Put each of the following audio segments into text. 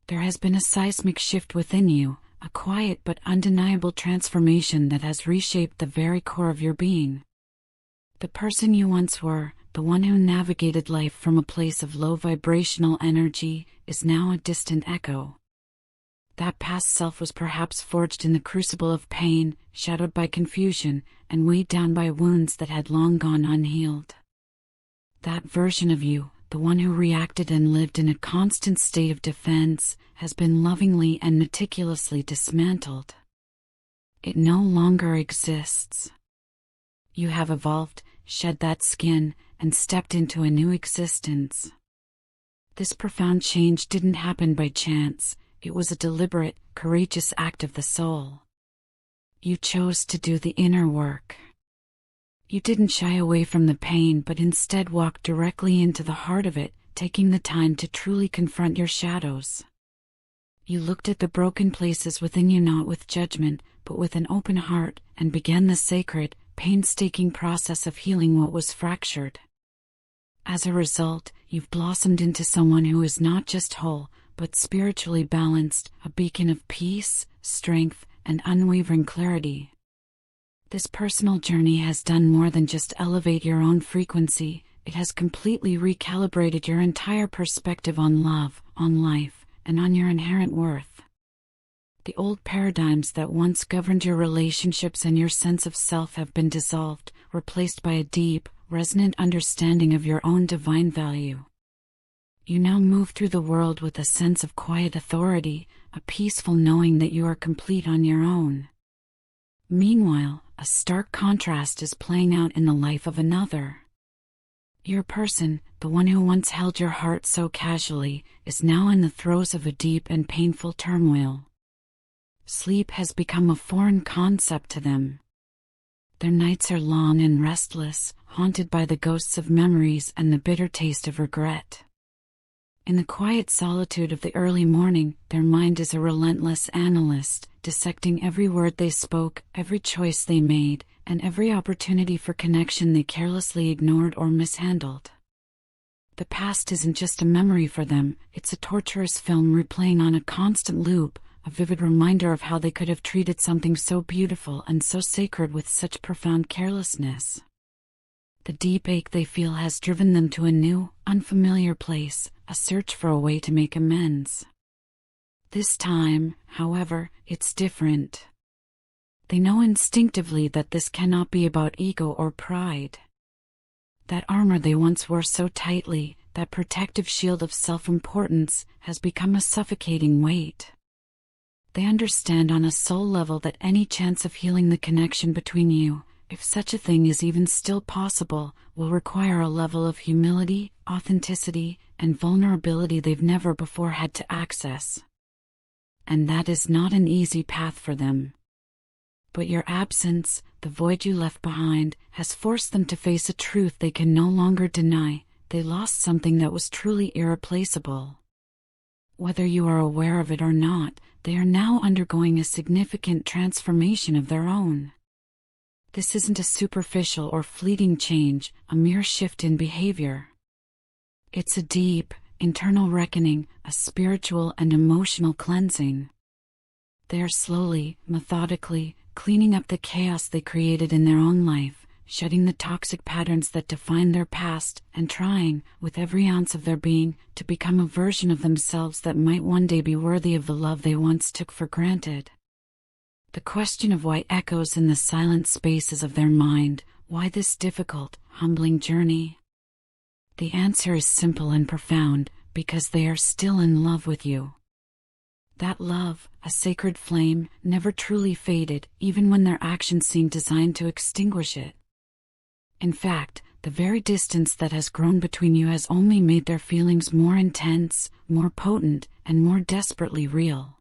There has been a seismic shift within you, a quiet but undeniable transformation that has reshaped the very core of your being. The person you once were, the one who navigated life from a place of low vibrational energy, is now a distant echo. That past self was perhaps forged in the crucible of pain, shadowed by confusion, and weighed down by wounds that had long gone unhealed. That version of you, the one who reacted and lived in a constant state of defense, has been lovingly and meticulously dismantled. It no longer exists. You have evolved, shed that skin, and stepped into a new existence. This profound change didn't happen by chance. It was a deliberate, courageous act of the soul. You chose to do the inner work. You didn't shy away from the pain but instead walked directly into the heart of it, taking the time to truly confront your shadows. You looked at the broken places within you not with judgment, but with an open heart, and began the sacred, painstaking process of healing what was fractured. As a result, you've blossomed into someone who is not just whole, but spiritually balanced, a beacon of peace, strength, and unwavering clarity. This personal journey has done more than just elevate your own frequency. It has completely recalibrated your entire perspective on love, on life, and on your inherent worth. The old paradigms that once governed your relationships and your sense of self have been dissolved, replaced by a deep, resonant understanding of your own divine value. You now move through the world with a sense of quiet authority, a peaceful knowing that you are complete on your own. Meanwhile, a stark contrast is playing out in the life of another. Your person, the one who once held your heart so casually, is now in the throes of a deep and painful turmoil. Sleep has become a foreign concept to them. Their nights are long and restless, haunted by the ghosts of memories and the bitter taste of regret. In the quiet solitude of the early morning, their mind is a relentless analyst, dissecting every word they spoke, every choice they made, and every opportunity for connection they carelessly ignored or mishandled. The past isn't just a memory for them, it's a torturous film replaying on a constant loop, a vivid reminder of how they could have treated something so beautiful and so sacred with such profound carelessness. The deep ache they feel has driven them to a new, unfamiliar place, a search for a way to make amends. This time, however, it's different. They know instinctively that this cannot be about ego or pride. That armor they once wore so tightly, that protective shield of self-importance, has become a suffocating weight. They understand on a soul level that any chance of healing the connection between you, if such a thing is even still possible, will require a level of humility, authenticity, and vulnerability they've never before had to access. And that is not an easy path for them. But your absence, the void you left behind, has forced them to face a truth they can no longer deny. They lost something that was truly irreplaceable. Whether you are aware of it or not, they are now undergoing a significant transformation of their own. This isn't a superficial or fleeting change, a mere shift in behavior. It's a deep, internal reckoning, a spiritual and emotional cleansing. They are slowly, methodically, cleaning up the chaos they created in their own life, shedding the toxic patterns that define their past, and trying, with every ounce of their being, to become a version of themselves that might one day be worthy of the love they once took for granted. The question of why echoes in the silent spaces of their mind, why this difficult, humbling journey? The answer is simple and profound, because they are still in love with you. That love, a sacred flame, never truly faded, even when their actions seemed designed to extinguish it. In fact, the very distance that has grown between you has only made their feelings more intense, more potent, and more desperately real.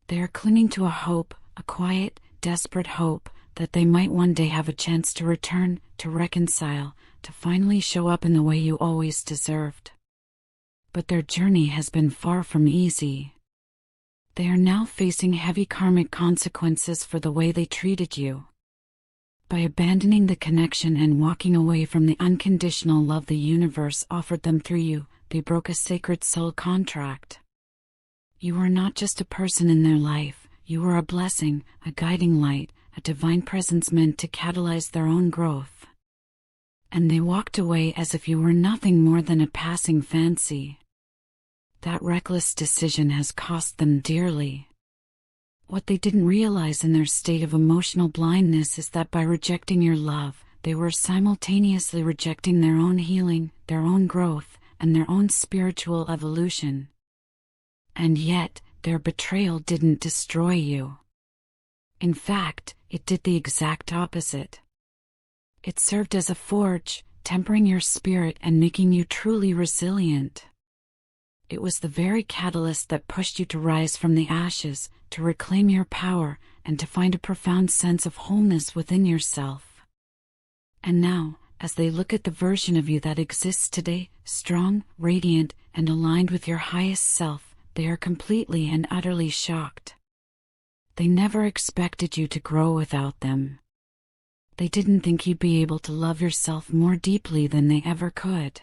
They are clinging to a hope, a quiet, desperate hope, that they might one day have a chance to return, to reconcile, to finally show up in the way you always deserved. But their journey has been far from easy. They are now facing heavy karmic consequences for the way they treated you. By abandoning the connection and walking away from the unconditional love the universe offered them through you, they broke a sacred soul contract. You were not just a person in their life, you were a blessing, a guiding light, a divine presence meant to catalyze their own growth. And they walked away as if you were nothing more than a passing fancy. That reckless decision has cost them dearly. What they didn't realize in their state of emotional blindness is that by rejecting your love, they were simultaneously rejecting their own healing, their own growth, and their own spiritual evolution. And yet, their betrayal didn't destroy you. In fact, it did the exact opposite. It served as a forge, tempering your spirit and making you truly resilient. It was the very catalyst that pushed you to rise from the ashes, to reclaim your power, and to find a profound sense of wholeness within yourself. And now, as they look at the version of you that exists today, strong, radiant, and aligned with your highest self, they are completely and utterly shocked. They never expected you to grow without them. They didn't think you'd be able to love yourself more deeply than they ever could.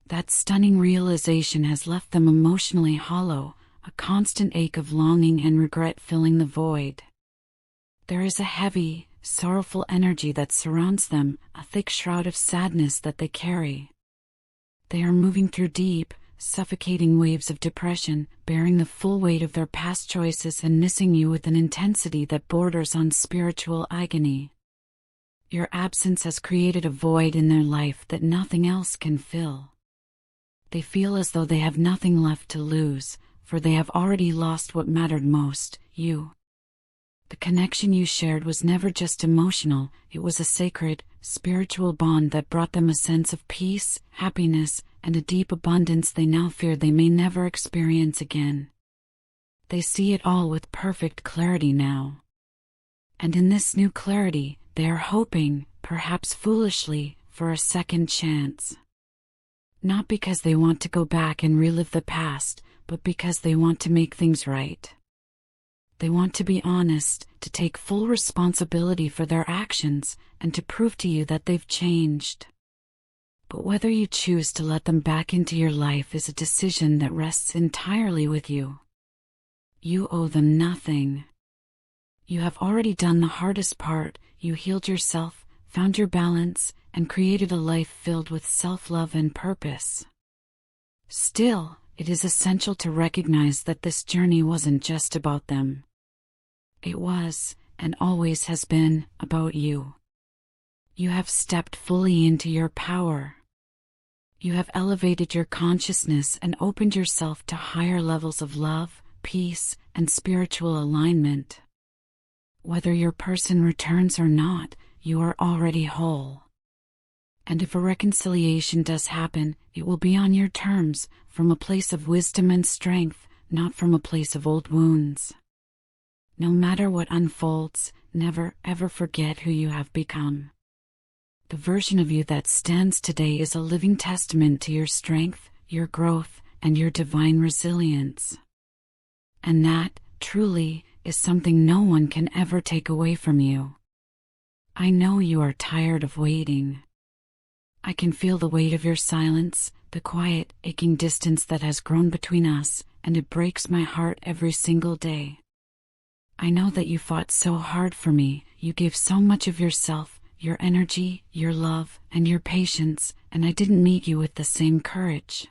That stunning realization has left them emotionally hollow, a constant ache of longing and regret filling the void. There is a heavy, sorrowful energy that surrounds them, a thick shroud of sadness that they carry. They are moving through deep, suffocating waves of depression, bearing the full weight of their past choices and missing you with an intensity that borders on spiritual agony. Your absence has created a void in their life that nothing else can fill. They feel as though they have nothing left to lose, for they have already lost what mattered most, you. The connection you shared was never just emotional, it was a sacred, spiritual bond that brought them a sense of peace, happiness, and a deep abundance they now fear they may never experience again. They see it all with perfect clarity now. And in this new clarity, they are hoping, perhaps foolishly, for a second chance. Not because they want to go back and relive the past, but because they want to make things right. They want to be honest, to take full responsibility for their actions, and to prove to you that they've changed. But whether you choose to let them back into your life is a decision that rests entirely with you. You owe them nothing. You have already done the hardest part, you healed yourself, found your balance, and created a life filled with self-love and purpose. Still, it is essential to recognize that this journey wasn't just about them. It was, and always has been, about you. You have stepped fully into your power. You have elevated your consciousness and opened yourself to higher levels of love, peace, and spiritual alignment. Whether your person returns or not, you are already whole. And if a reconciliation does happen, it will be on your terms, from a place of wisdom and strength, not from a place of old wounds. No matter what unfolds, never ever forget who you have become. The version of you that stands today is a living testament to your strength, your growth, and your divine resilience. And that, truly, is something no one can ever take away from you. I know you are tired of waiting. I can feel the weight of your silence, the quiet, aching distance that has grown between us, and it breaks my heart every single day. I know that you fought so hard for me, you gave so much of yourself, your energy, your love, and your patience, and I didn't meet you with the same courage.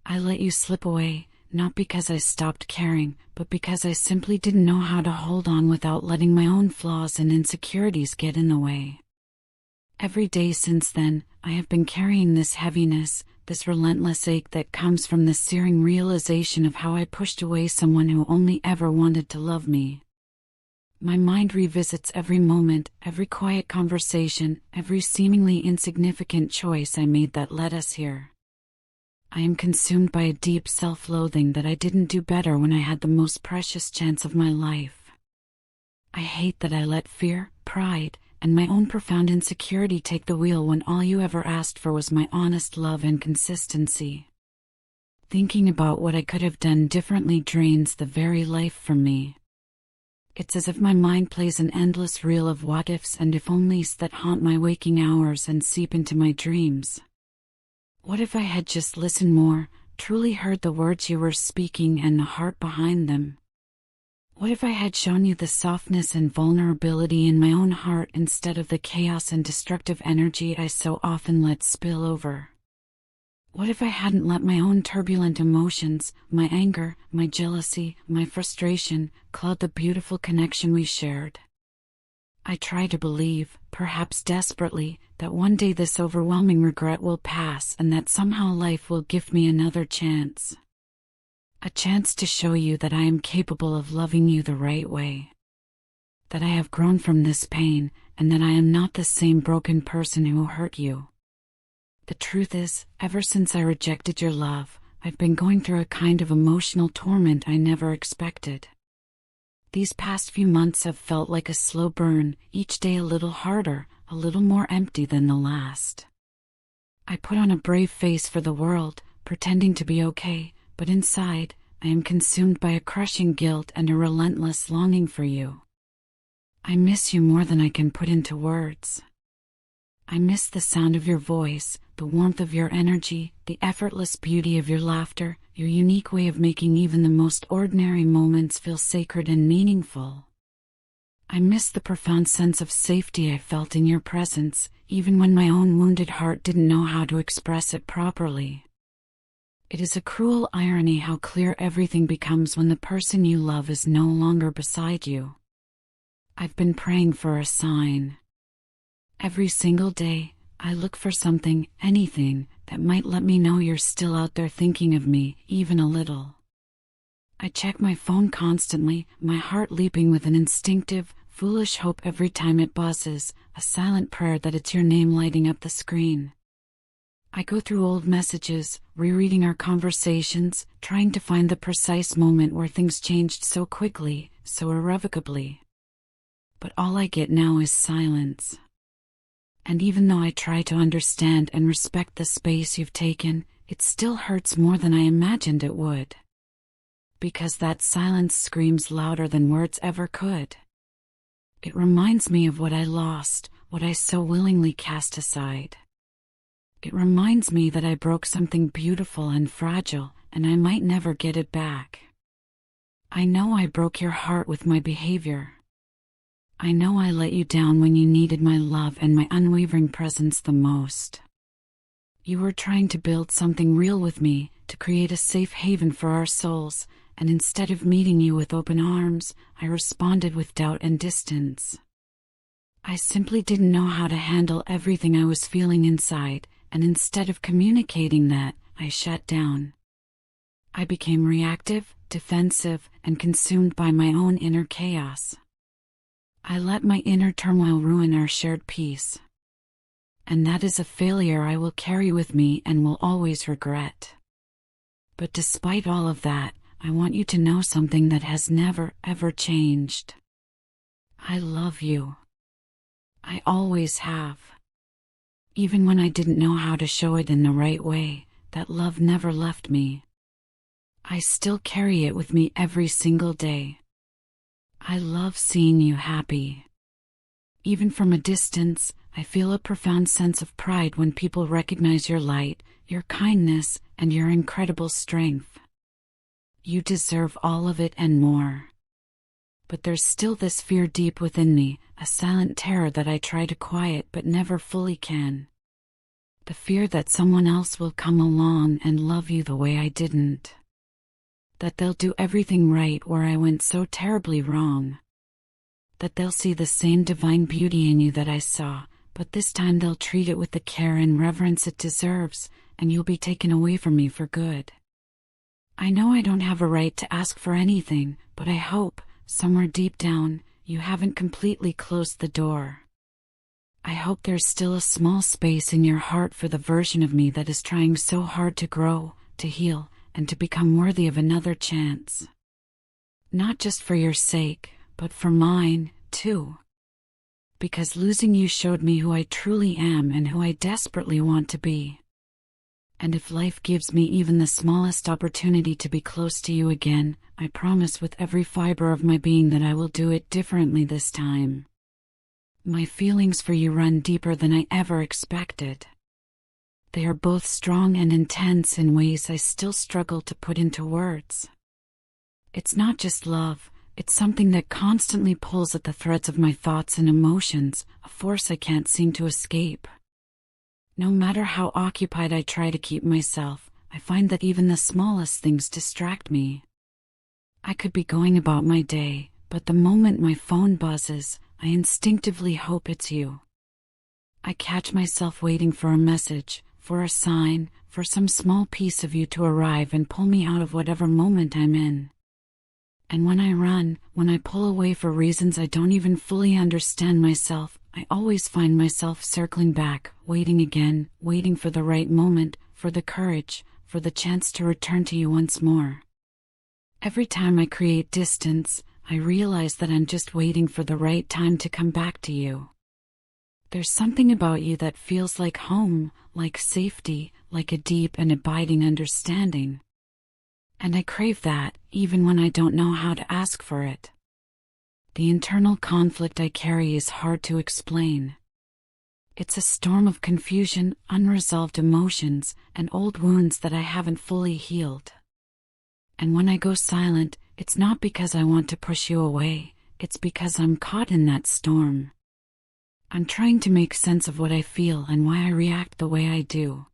I let you slip away, not because I stopped caring, but because I simply didn't know how to hold on without letting my own flaws and insecurities get in the way. Every day since then, I have been carrying this heaviness, this relentless ache that comes from the searing realization of how I pushed away someone who only ever wanted to love me. My mind revisits every moment, every quiet conversation, every seemingly insignificant choice I made that led us here. I am consumed by a deep self-loathing that I didn't do better when I had the most precious chance of my life. I hate that I let fear, pride, and my own profound insecurity take the wheel when all you ever asked for was my honest love and consistency. Thinking about what I could have done differently drains the very life from me. It's as if my mind plays an endless reel of what-ifs and if-onlys that haunt my waking hours and seep into my dreams. What if I had just listened more, truly heard the words you were speaking and the heart behind them? What if I had shown you the softness and vulnerability in my own heart instead of the chaos and destructive energy I so often let spill over? What if I hadn't let my own turbulent emotions, my anger, my jealousy, my frustration, cloud the beautiful connection we shared? I try to believe, perhaps desperately, that one day this overwhelming regret will pass and that somehow life will give me another chance. A chance to show you that I am capable of loving you the right way. That I have grown from this pain, and that I am not the same broken person who hurt you. The truth is, ever since I rejected your love, I've been going through a kind of emotional torment I never expected. These past few months have felt like a slow burn, each day a little harder, a little more empty than the last. I put on a brave face for the world, pretending to be okay, but inside, I am consumed by a crushing guilt and a relentless longing for you. I miss you more than I can put into words. I miss the sound of your voice, the warmth of your energy, the effortless beauty of your laughter, your unique way of making even the most ordinary moments feel sacred and meaningful. I miss the profound sense of safety I felt in your presence, even when my own wounded heart didn't know how to express it properly. It is a cruel irony how clear everything becomes when the person you love is no longer beside you. I've been praying for a sign. Every single day, I look for something, anything, that might let me know you're still out there thinking of me, even a little. I check my phone constantly, my heart leaping with an instinctive, foolish hope every time it buzzes, a silent prayer that it's your name lighting up the screen. I go through old messages, rereading our conversations, trying to find the precise moment where things changed so quickly, so irrevocably. But all I get now is silence. And even though I try to understand and respect the space you've taken, it still hurts more than I imagined it would. Because that silence screams louder than words ever could. It reminds me of what I lost, what I so willingly cast aside. It reminds me that I broke something beautiful and fragile, and I might never get it back. I know I broke your heart with my behavior. I know I let you down when you needed my love and my unwavering presence the most. You were trying to build something real with me, to create a safe haven for our souls, and instead of meeting you with open arms, I responded with doubt and distance. I simply didn't know how to handle everything I was feeling inside, and instead of communicating that, I shut down. I became reactive, defensive, and consumed by my own inner chaos. I let my inner turmoil ruin our shared peace. And that is a failure I will carry with me and will always regret. But despite all of that, I want you to know something that has never, ever changed. I love you. I always have. Even when I didn't know how to show it in the right way, that love never left me. I still carry it with me every single day. I love seeing you happy. Even from a distance, I feel a profound sense of pride when people recognize your light, your kindness, and your incredible strength. You deserve all of it and more. But there's still this fear deep within me, a silent terror that I try to quiet but never fully can. The fear that someone else will come along and love you the way I didn't. That they'll do everything right where I went so terribly wrong. That they'll see the same divine beauty in you that I saw, but this time they'll treat it with the care and reverence it deserves, and you'll be taken away from me for good. I know I don't have a right to ask for anything, but I hope, somewhere deep down, you haven't completely closed the door. I hope there's still a small space in your heart for the version of me that is trying so hard to grow, to heal, and to become worthy of another chance. Not just for your sake, but for mine, too. Because losing you showed me who I truly am and who I desperately want to be. And if life gives me even the smallest opportunity to be close to you again, I promise with every fiber of my being that I will do it differently this time. My feelings for you run deeper than I ever expected. They are both strong and intense in ways I still struggle to put into words. It's not just love, it's something that constantly pulls at the threads of my thoughts and emotions, a force I can't seem to escape. No matter how occupied I try to keep myself, I find that even the smallest things distract me. I could be going about my day, but the moment my phone buzzes, I instinctively hope it's you. I catch myself waiting for a message, for a sign, for some small piece of you to arrive and pull me out of whatever moment I'm in. And when I run, when I pull away for reasons I don't even fully understand myself, I always find myself circling back, waiting again, waiting for the right moment, for the courage, for the chance to return to you once more. Every time I create distance, I realize that I'm just waiting for the right time to come back to you. There's something about you that feels like home, like safety, like a deep and abiding understanding. And I crave that, even when I don't know how to ask for it. The internal conflict I carry is hard to explain. It's a storm of confusion, unresolved emotions, and old wounds that I haven't fully healed. And when I go silent, it's not because I want to push you away, it's because I'm caught in that storm. I'm trying to make sense of what I feel and why I react the way I do.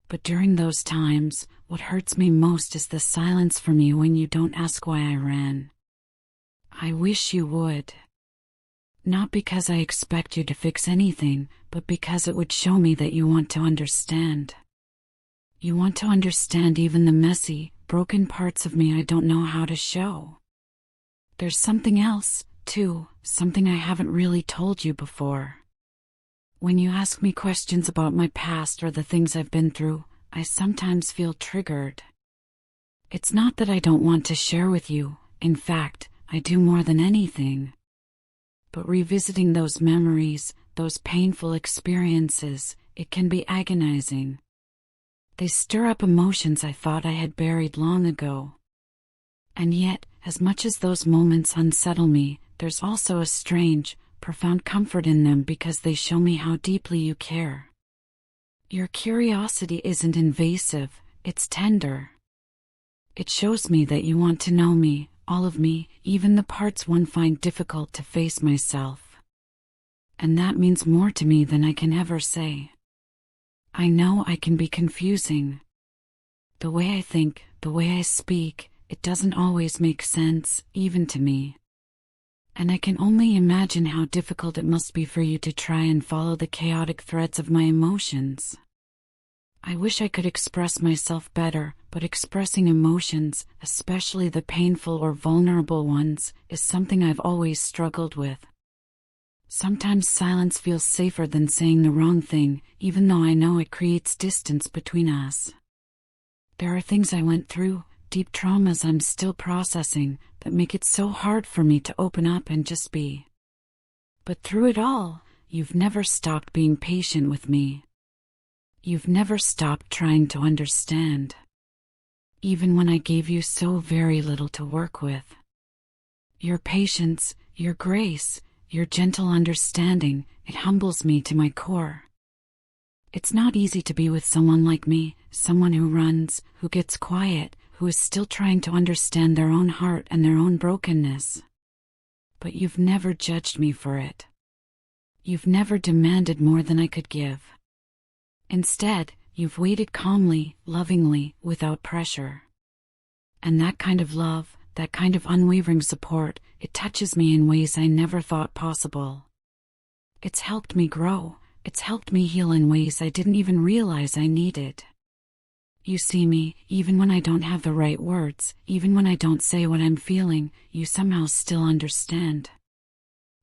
But during those times, what hurts me most is the silence from you when you don't ask why I ran. I wish you would. Not because I expect you to fix anything, but because it would show me that you want to understand. You want to understand even the messy, broken parts of me I don't know how to show. There's something else, too, something I haven't really told you before. When you ask me questions about my past or the things I've been through, I sometimes feel triggered. It's not that I don't want to share with you, in fact, I do more than anything. But revisiting those memories, those painful experiences, it can be agonizing. They stir up emotions I thought I had buried long ago. And yet, as much as those moments unsettle me, there's also a strange, profound comfort in them because they show me how deeply you care. Your curiosity isn't invasive, it's tender. It shows me that you want to know me, all of me, even the parts one find difficult to face myself. And that means more to me than I can ever say. I know I can be confusing. The way I think, the way I speak, it doesn't always make sense, even to me. And I can only imagine how difficult it must be for you to try and follow the chaotic threads of my emotions. I wish I could express myself better, but expressing emotions, especially the painful or vulnerable ones, is something I've always struggled with. Sometimes silence feels safer than saying the wrong thing, even though I know it creates distance between us. There are things I went through, deep traumas I'm still processing, that make it so hard for me to open up and just be. But through it all, you've never stopped being patient with me. You've never stopped trying to understand. Even when I gave you so very little to work with. Your patience, your grace, your gentle understanding, it humbles me to my core. It's not easy to be with someone like me, someone who runs, who gets quiet, who is still trying to understand their own heart and their own brokenness. But you've never judged me for it. You've never demanded more than I could give. Instead, you've waited calmly, lovingly, without pressure. And that kind of love, that kind of unwavering support, it touches me in ways I never thought possible. It's helped me grow, it's helped me heal in ways I didn't even realize I needed. You see me, even when I don't have the right words, even when I don't say what I'm feeling, you somehow still understand.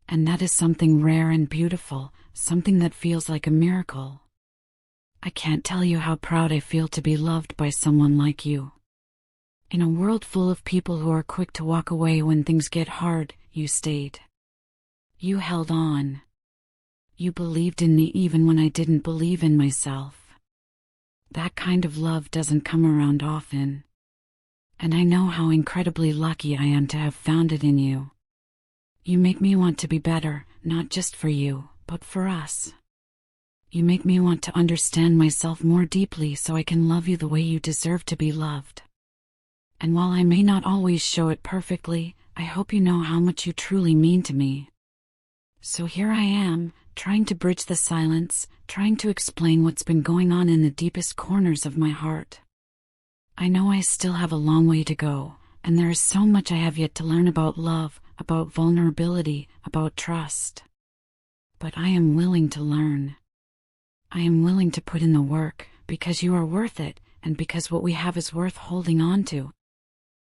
And that is something rare and beautiful, something that feels like a miracle. I can't tell you how proud I feel to be loved by someone like you. In a world full of people who are quick to walk away when things get hard, you stayed. You held on. You believed in me even when I didn't believe in myself. That kind of love doesn't come around often. And I know how incredibly lucky I am to have found it in you. You make me want to be better, not just for you, but for us. You make me want to understand myself more deeply so I can love you the way you deserve to be loved. And while I may not always show it perfectly, I hope you know how much you truly mean to me. So here I am, trying to bridge the silence, trying to explain what's been going on in the deepest corners of my heart. I know I still have a long way to go, and there is so much I have yet to learn about love, about vulnerability, about trust. But I am willing to learn. I am willing to put in the work, because you are worth it, and because what we have is worth holding on to.